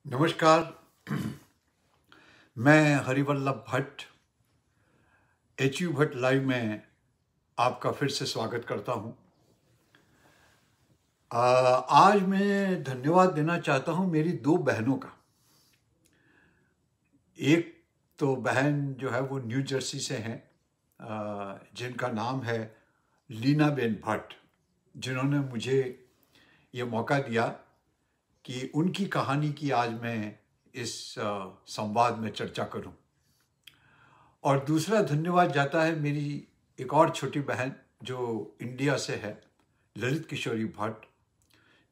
नमस्कार। मैं Harivallabh Bhatt HU Bhatt live में आपका फिर से स्वागत करता हूं। आज मैं धन्यवाद देना चाहता हूं मेरी दो बहनों का। एक तो बहन जो है वो न्यू जर्सी से हैं, जिनका नाम है लीना बेन भट्ट, जिन्होंने मुझे ये मौका दिया कि उनकी कहानी की आज मैं इस संवाद में चर्चा करूं। और दूसरा धन्यवाद जाता है मेरी एक और छोटी बहन जो इंडिया से है, ललित किशोरी भट्ट,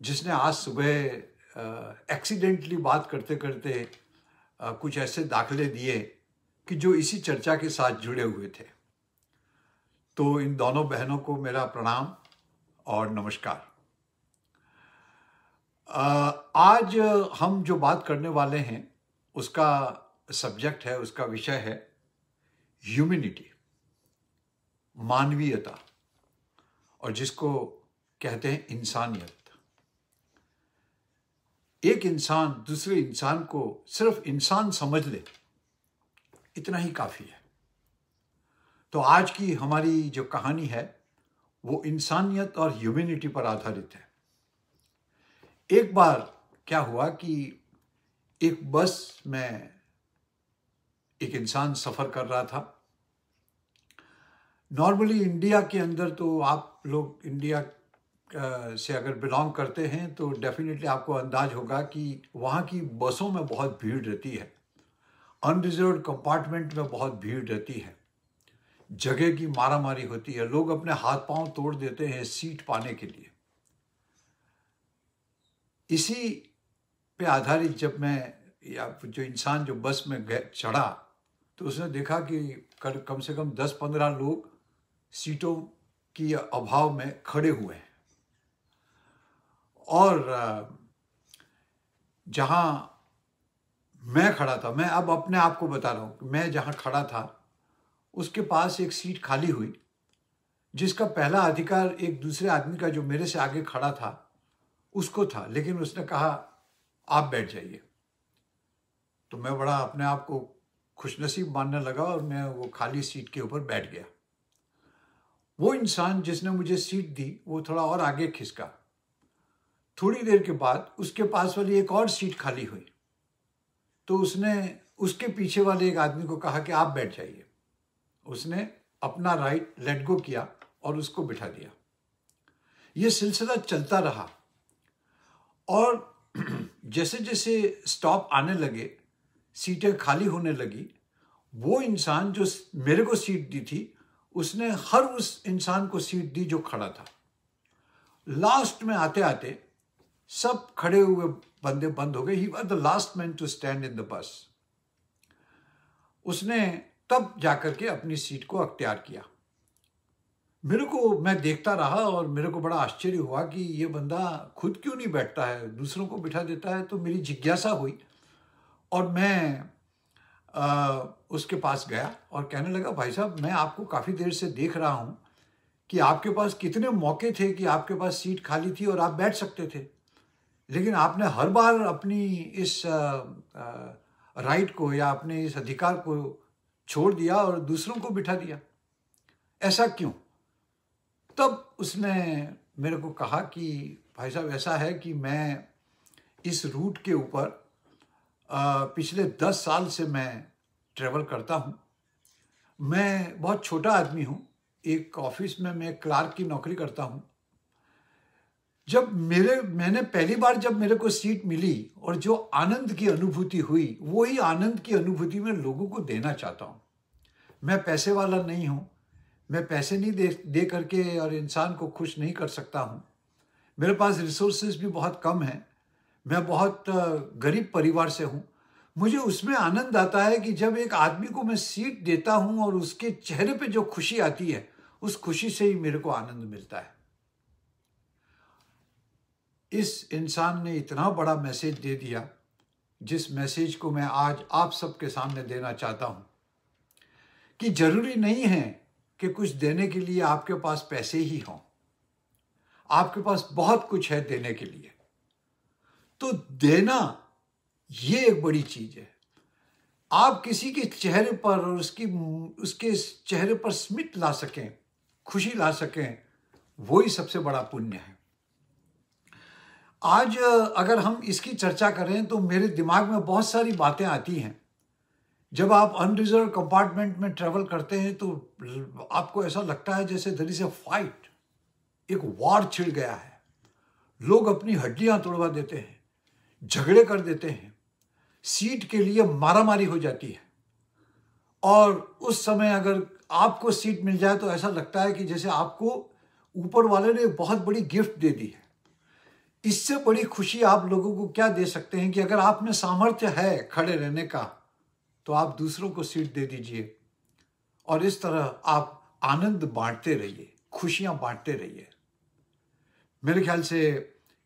जिसने आज सुबह एक्सीडेंटली बात करते करते कुछ ऐसे दाखले दिए कि जो इसी चर्चा के साथ जुड़े हुए थे। तो इन दोनों बहनों को मेरा प्रणाम और नमस्कार। आज हम जो बात करने वाले हैं उसका सब्जेक्ट है, उसका विषय है ह्यूमैनिटी, मानवीयता, और जिसको कहते हैं इंसानियत। एक इंसान दूसरे इंसान को सिर्फ इंसान समझ ले, इतना ही काफी है। तो आज की हमारी जो कहानी है वो इंसानियत और ह्यूमैनिटी पर आधारित है। एक बार क्या हुआ कि एक बस में एक इंसान सफर कर रहा था। नॉर्मली इंडिया के अंदर तो आप लोग इंडिया से अगर बिलोंग करते हैं तो डेफिनेटली आपको अंदाज होगा कि वहाँ की बसों में बहुत भीड़ रहती है, अनरिजर्व कंपार्टमेंट में बहुत भीड़ रहती है, जगह की मारामारी होती है, लोग अपने हाथ पांव तोड़ देते हैं सीट पाने के लिए। इसी पे आधारित जब मैं या जो इंसान जो बस में चढ़ा तो उसने देखा कि कम से कम 10-15 लोग सीटों की अभाव में खड़े हुए हैं। और जहां मैं खड़ा था, मैं अब अपने आप को बता रहा हूं कि मैं जहां खड़ा था उसके पास एक सीट खाली हुई, जिसका पहला अधिकार एक दूसरे आदमी का जो मेरे से आगे खड़ा था उसको था, लेकिन उसने कहा आप बैठ जाइए। तो मैं बड़ा अपने आप को खुशनसीब मानने लगा और मैं वो खाली सीट के ऊपर बैठ गया। वो इंसान जिसने मुझे सीट दी वो थोड़ा और आगे खिसका। थोड़ी देर के बाद उसके पास वाली एक और सीट खाली हुई, तो उसने उसके पीछे वाले एक आदमी को कहा कि आप बैठ जाइए। उसने अपना राइट लेट गो किया और उसको बिठा दिया। ये सिलसिला चलता रहा और जैसे जैसे स्टॉप आने लगे, सीटें खाली होने लगी, वो इंसान जो मेरे को सीट दी थी उसने हर उस इंसान को सीट दी जो खड़ा था। लास्ट में आते आते सब खड़े हुए बंदे बंद हो गए। He was the last man to stand in the bus. उसने तब जाकर के अपनी सीट को अख्तियार किया। मैं देखता रहा और मेरे को बड़ा आश्चर्य हुआ कि ये बंदा खुद क्यों नहीं बैठता है, दूसरों को बिठा देता है। तो मेरी जिज्ञासा हुई और मैं उसके पास गया और कहने लगा, भाई साहब, मैं आपको काफ़ी देर से देख रहा हूँ कि आपके पास कितने मौके थे कि आपके पास सीट खाली थी और आप बैठ सकते थे, लेकिन आपने हर बार अपनी इस राइट को या अपने इस अधिकार को छोड़ दिया और दूसरों को बिठा दिया, ऐसा क्यों? तब उसने मेरे को कहा कि भाई साहब, ऐसा है कि मैं इस रूट के ऊपर पिछले 10 साल से मैं ट्रेवल करता हूँ। मैं बहुत छोटा आदमी हूँ, एक ऑफिस में मैं क्लार्क की नौकरी करता हूँ। मैंने पहली बार जब मेरे को सीट मिली और जो आनंद की अनुभूति हुई, वही आनंद की अनुभूति मैं लोगों को देना चाहता हूँ। मैं पैसे वाला नहीं हूँ, मैं पैसे नहीं दे करके और इंसान को खुश नहीं कर सकता हूँ। मेरे पास रिसोर्सेज भी बहुत कम हैं, मैं बहुत गरीब परिवार से हूँ। मुझे उसमें आनंद आता है कि जब एक आदमी को मैं सीट देता हूँ और उसके चेहरे पे जो खुशी आती है, उस खुशी से ही मेरे को आनंद मिलता है। इस इंसान ने इतना बड़ा मैसेज दे दिया, जिस मैसेज को मैं आज आप सबके सामने देना चाहता हूँ कि जरूरी नहीं है कि कुछ देने के लिए आपके पास पैसे ही हों। आपके पास बहुत कुछ है देने के लिए। तो देना ये एक बड़ी चीज है। आप किसी के चेहरे पर और उसके चेहरे पर स्मित ला सकें, खुशी ला सकें, वही सबसे बड़ा पुण्य है। आज अगर हम इसकी चर्चा करें तो मेरे दिमाग में बहुत सारी बातें आती हैं। जब आप अनरिजर्व कंपार्टमेंट में ट्रेवल करते हैं तो आपको ऐसा लगता है जैसे देयर इज अ फाइट, एक वॉर छिड़ गया है। लोग अपनी हड्डियां तोड़वा देते हैं, झगड़े कर देते हैं, सीट के लिए मारामारी हो जाती है। और उस समय अगर आपको सीट मिल जाए तो ऐसा लगता है कि जैसे आपको ऊपर वाले ने बहुत बड़ी गिफ्ट दे दी है। इससे बड़ी खुशी आप लोगों को क्या दे सकते हैं कि अगर आप में सामर्थ्य है खड़े रहने का तो आप दूसरों को सीट दे दीजिए और इस तरह आप आनंद बांटते रहिए, खुशियां बांटते रहिए। मेरे ख्याल से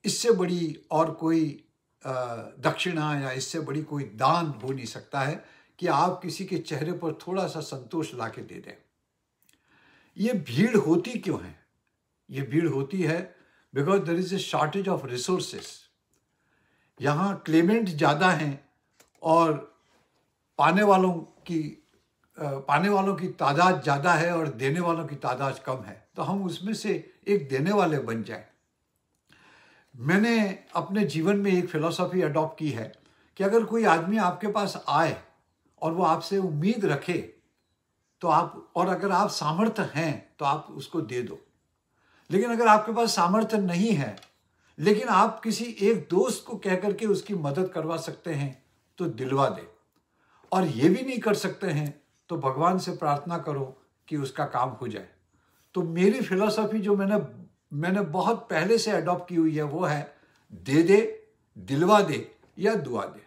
इससे बड़ी और कोई दक्षिणा या इससे बड़ी कोई दान हो नहीं सकता है कि आप किसी के चेहरे पर थोड़ा सा संतोष ला के दे दें। ये भीड़ होती क्यों है? ये भीड़ होती है because there is a shortage of resources. यहाँ क्लेमेंट ज़्यादा हैं और पाने वालों की तादाद ज़्यादा है और देने वालों की तादाद कम है। तो हम उसमें से एक देने वाले बन जाए। मैंने अपने जीवन में एक फिलॉसफी अडॉप्ट की है कि अगर कोई आदमी आपके पास आए और वो आपसे उम्मीद रखे तो आप, और अगर आप सामर्थ्य हैं तो आप उसको दे दो। लेकिन अगर आपके पास सामर्थ्य नहीं है लेकिन आप किसी एक दोस्त को कह करके उसकी मदद करवा सकते हैं तो दिलवा दे, और ये भी नहीं कर सकते हैं तो भगवान से प्रार्थना करो कि उसका काम हो जाए। तो मेरी फिलॉसफी जो मैंने बहुत पहले से अडॉप्ट की हुई है वो है दे दे, दिलवा दे या दुआ दे।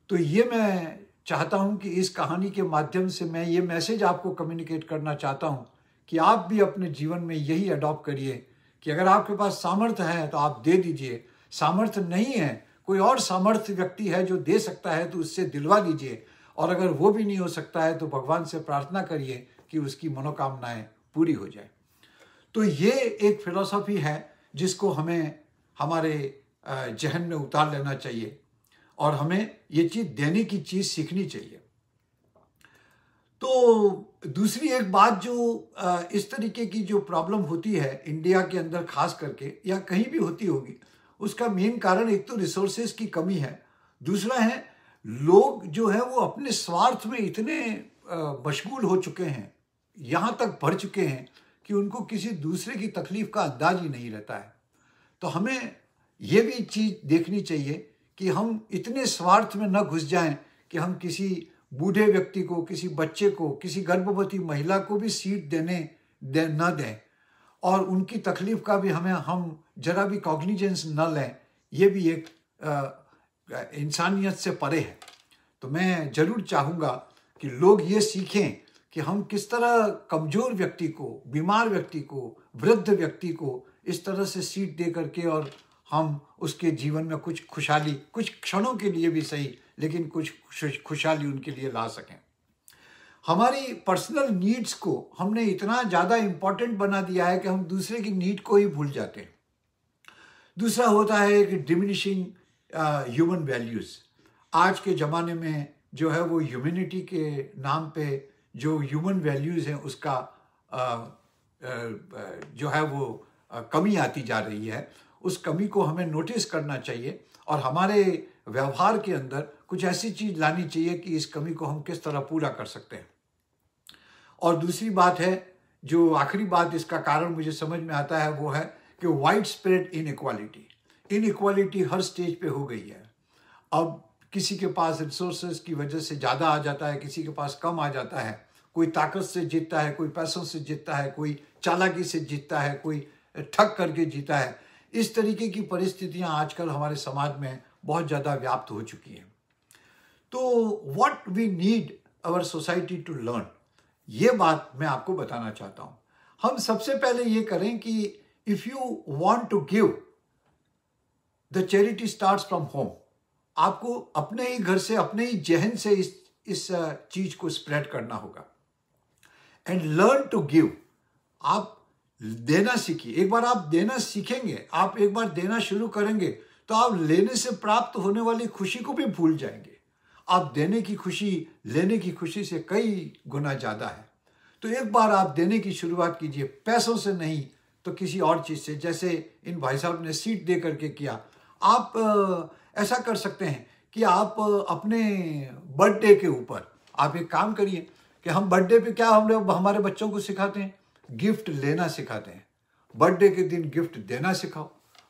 तो ये मैं चाहता हूं कि इस कहानी के माध्यम से मैं ये मैसेज आपको कम्युनिकेट करना चाहता हूं कि आप भी अपने जीवन में यही अडॉप्ट करिए कि अगर आपके पास सामर्थ्य है तो आप दे दीजिए, सामर्थ्य नहीं है, कोई और सामर्थ्य व्यक्ति है जो दे सकता है तो उससे दिलवा दीजिए, और अगर वो भी नहीं हो सकता है तो भगवान से प्रार्थना करिए कि उसकी मनोकामनाएं पूरी हो जाए। तो ये एक फिलॉसफी है जिसको हमें हमारे जहन में उतार लेना चाहिए और हमें ये चीज़ देने की चीज़ सीखनी चाहिए। तो दूसरी एक बात जो इस तरीके की जो प्रॉब्लम होती है इंडिया के अंदर खास करके या कहीं भी होती होगी, उसका मेन कारण एक तो रिसोर्सेज की कमी है, दूसरा है लोग जो है वो अपने स्वार्थ में इतने मशगूल हो चुके हैं, यहाँ तक बढ़ चुके हैं कि उनको किसी दूसरे की तकलीफ का अंदाज ही नहीं रहता है। तो हमें ये भी चीज़ देखनी चाहिए कि हम इतने स्वार्थ में न घुस जाएं कि हम किसी बूढ़े व्यक्ति को, किसी बच्चे को, किसी गर्भवती महिला को भी सीट न दें और उनकी तकलीफ का भी हम जरा भी कॉग्निजेंस न लें। ये भी एक इंसानियत से परे है। तो मैं जरूर चाहूँगा कि लोग ये सीखें कि हम किस तरह कमज़ोर व्यक्ति को, बीमार व्यक्ति को, वृद्ध व्यक्ति को इस तरह से सीट दे करके और हम उसके जीवन में कुछ खुशहाली, कुछ क्षणों के लिए भी सही, लेकिन कुछ खुशहाली उनके लिए ला सकें। हमारी पर्सनल नीड्स को हमने इतना ज़्यादा इम्पोर्टेंट बना दिया है कि हम दूसरे की नीड को ही भूल जाते हैं। दूसरा होता है कि डिमिनिशिंग ह्यूमन वैल्यूज़। आज के ज़माने में जो है वो ह्यूमैनिटी के नाम पे जो ह्यूमन वैल्यूज़ हैं उसका जो है वो कमी आती जा रही है। उस कमी को हमें नोटिस करना चाहिए और हमारे व्यवहार के अंदर कुछ ऐसी चीज़ लानी चाहिए कि इस कमी को हम किस तरह पूरा कर सकते हैं। और दूसरी बात है, जो आखिरी बात इसका कारण मुझे समझ में आता है वो है कि वाइड स्प्रेड इनइक्वालिटी हर स्टेज पे हो गई है। अब किसी के पास रिसोर्सेज की वजह से ज़्यादा आ जाता है, किसी के पास कम आ जाता है, कोई ताकत से जीतता है, कोई पैसों से जीतता है, कोई चालाकी से जीतता है, कोई ठग करके जीता है। इस तरीके की परिस्थितियां आजकल हमारे समाज में बहुत ज़्यादा व्याप्त हो चुकी हैं। तो what we need our society to learn, ये बात मैं आपको बताना चाहता हूँ। हम सबसे पहले ये करें कि if you want to give, the charity starts from home. आपको अपने ही घर से, अपने ही जहन से इस चीज को स्प्रेड करना होगा। एंड लर्न टू गिव, आप देना सीखिए। एक बार आप देना सीखेंगे, आप एक बार देना शुरू करेंगे तो आप लेने से प्राप्त होने वाली खुशी को भी भूल जाएंगे। आप देने की खुशी लेने की खुशी से कई गुना ज़्यादा है। तो एक बार आप देने की शुरुआत कीजिए, पैसों से नहीं तो किसी और चीज़ से, जैसे इन भाई साहब ने सीट दे करके किया। आप ऐसा कर सकते हैं कि आप अपने बर्थडे के ऊपर आप एक काम करिए कि हम बर्थडे पे क्या हम लोग हमारे बच्चों को सिखाते हैं, गिफ्ट लेना सिखाते हैं। बर्थडे के दिन गिफ्ट देना सिखाओ।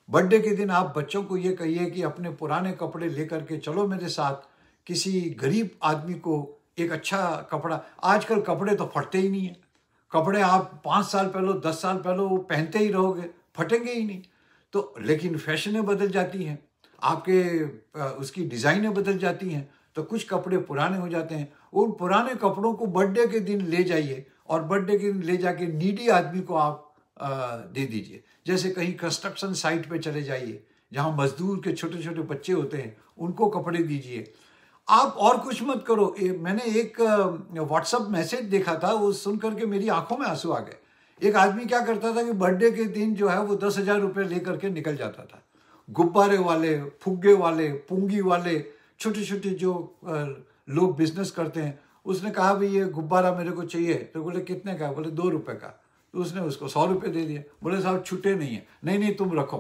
बर्थडे के दिन आप बच्चों को ये कहिए कि अपने पुराने कपड़े लेकर के चलो मेरे साथ, किसी गरीब आदमी को एक अच्छा कपड़ा, आजकल कपड़े तो फटते ही नहीं है। कपड़े आप 5 साल पहले 10 साल पहले पहनते ही रहोगे, फटेंगे ही नहीं। तो लेकिन फैशनें बदल जाती हैं, आपके उसकी डिज़ाइनें बदल जाती हैं, तो कुछ कपड़े पुराने हो जाते हैं। उन पुराने कपड़ों को बर्थडे के दिन ले जाइए और बर्थडे के दिन ले जाके नीडी आदमी को आप दे दीजिए। जैसे कहीं कंस्ट्रक्शन साइट पे चले जाइए, जहाँ मजदूर के छोटे छोटे बच्चे होते हैं, उनको कपड़े दीजिए। आप और कुछ मत करो। मैंने एक व्हाट्सएप मैसेज देखा था, वो सुन करके मेरी आंखों में आंसू आ गए। एक आदमी क्या करता था कि बर्थडे के दिन जो है वो 10,000 रुपये लेकर के निकल जाता था। गुब्बारे वाले, फुग्गे वाले, पुंगी वाले, छोटे छोटे जो लोग बिजनेस करते हैं, उसने कहा भाई ये गुब्बारा मेरे को चाहिए, तो बोले कितने का? बोले 2 रुपये का। तो उसने उसको 100 रुपये दे दिए। बोले साहब छुट्टे नहीं है। नहीं नहीं तुम रखो।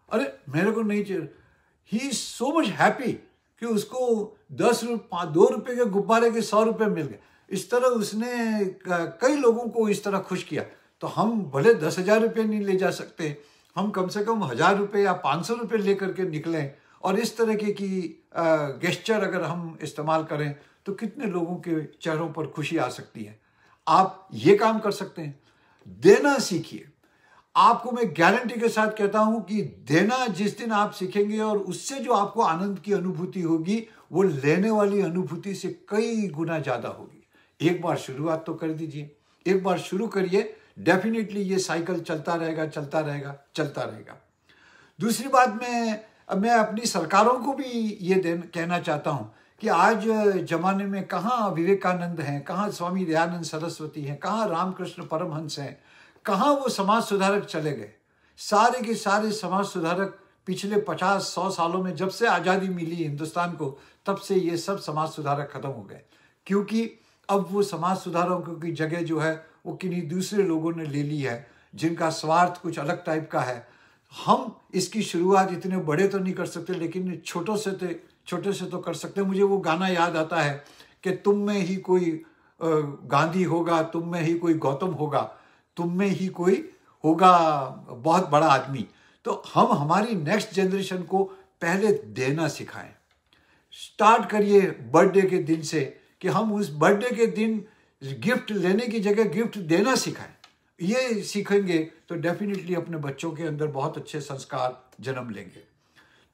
अरे मेरे को नहीं चाहिए। He is so much happy कि उसको 2 रुपये के गुब्बारे के 100 रुपये मिल गए। इस तरह उसने कई लोगों को इस तरह खुश किया। तो हम भले 10,000 रुपये नहीं ले जा सकते, हम कम से कम 1,000 रुपये या 500 रुपये लेकर के निकलें, और इस तरह की गेस्चर अगर हम इस्तेमाल करें तो कितने लोगों के चेहरों पर खुशी आ सकती है। आप ये काम कर सकते हैं। देना सीखिए। आपको मैं गारंटी के साथ कहता हूं कि देना जिस दिन आप सीखेंगे और उससे जो आपको आनंद की अनुभूति होगी, वो लेने वाली अनुभूति से कई गुना ज्यादा होगी। एक बार शुरुआत तो कर दीजिए, एक बार शुरू करिए, डेफिनेटली ये साइकिल चलता रहेगा चलता रहेगा चलता रहेगा। दूसरी बात, मैं अपनी सरकारों को भी ये कहना चाहता हूं कि आज जमाने में कहाँ विवेकानंद हैं, कहाँ स्वामी दयानंद सरस्वती हैं, कहाँ रामकृष्ण परमहंस हैं, कहाँ वो समाज सुधारक चले गए। सारे के सारे समाज सुधारक पिछले 50-100 सालों में, जब से आज़ादी मिली हिंदुस्तान को, तब से ये सब समाज सुधारक खत्म हो गए, क्योंकि अब वो समाज सुधारकों की जगह जो है वो किन्हीं दूसरे लोगों ने ले ली है, जिनका स्वार्थ कुछ अलग टाइप का है। हम इसकी शुरुआत इतने बड़े तो नहीं कर सकते, लेकिन छोटे से तो कर सकते हैं। मुझे वो गाना याद आता है कि तुम में ही कोई गांधी होगा, तुम में ही कोई गौतम होगा, तुम में ही कोई होगा बहुत बड़ा आदमी। तो हम हमारी नेक्स्ट जनरेशन को पहले देना सिखाएं। स्टार्ट करिए बर्थडे के दिन से कि हम उस बर्थडे के दिन गिफ्ट लेने की जगह गिफ्ट देना सिखाएं। ये सीखेंगे तो डेफिनेटली अपने बच्चों के अंदर बहुत अच्छे संस्कार जन्म लेंगे।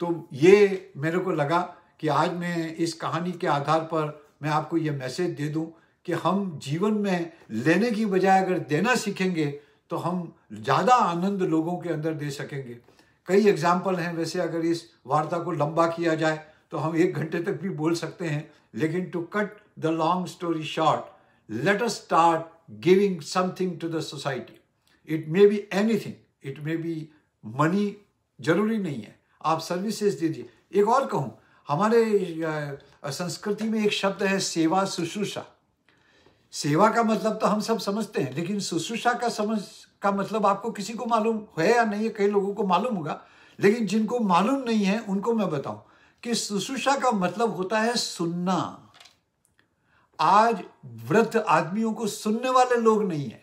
तो ये मेरे को लगा कि आज मैं इस कहानी के आधार पर मैं आपको ये मैसेज दे दूं कि हम जीवन में लेने की बजाय अगर देना सीखेंगे तो हम ज़्यादा आनंद लोगों के अंदर दे सकेंगे। कई एग्जाम्पल हैं, वैसे अगर इस वार्ता को लंबा किया जाए तो हम 1 घंटे तक भी बोल सकते हैं, लेकिन to cut the long story short, let us start giving something to the society. It may be anything, it may be money, जरूरी नहीं है, आप सर्विसेज दीजिए। एक और कहूँ, हमारे संस्कृति में एक शब्द है सेवा शुश्रूषा। सेवा का मतलब तो हम सब समझते हैं, लेकिन शुश्रूषा का मतलब आपको किसी को मालूम है या नहीं है? कई लोगों को मालूम होगा, लेकिन जिनको मालूम नहीं है उनको मैं बताऊं कि शुश्रूषा का मतलब होता है सुनना। आज वृद्ध आदमियों को सुनने वाले लोग नहीं है।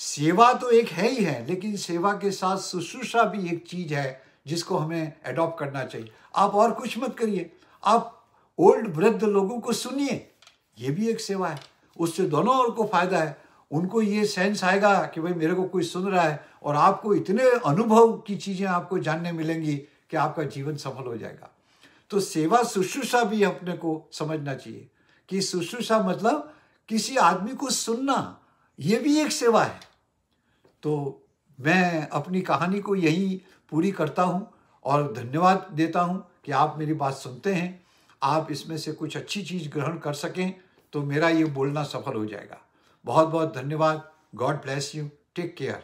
सेवा तो एक है ही है, लेकिन सेवा के साथ शुश्रूषा भी एक चीज है जिसको हमें अडॉप्ट करना चाहिए। आप और कुछ मत करिए, आप ओल्ड वृद्ध लोगों को सुनिए, ये भी एक सेवा है। उससे दोनों ओर को फायदा है। उनको ये सेंस आएगा कि भाई मेरे को कोई सुन रहा है, और आपको इतने अनुभव की चीजें आपको जानने मिलेंगी कि आपका जीवन सफल हो जाएगा। तो सेवा शुश्रूषा भी अपने को समझना चाहिए कि शुश्रूषा मतलब किसी आदमी को सुनना, ये भी एक सेवा है। तो मैं अपनी कहानी को यहीं पूरी करता हूँ और धन्यवाद देता हूँ कि आप मेरी बात सुनते हैं। आप इसमें से कुछ अच्छी चीज ग्रहण कर सकें तो मेरा ये बोलना सफल हो जाएगा। बहुत बहुत धन्यवाद। God bless you. Take care.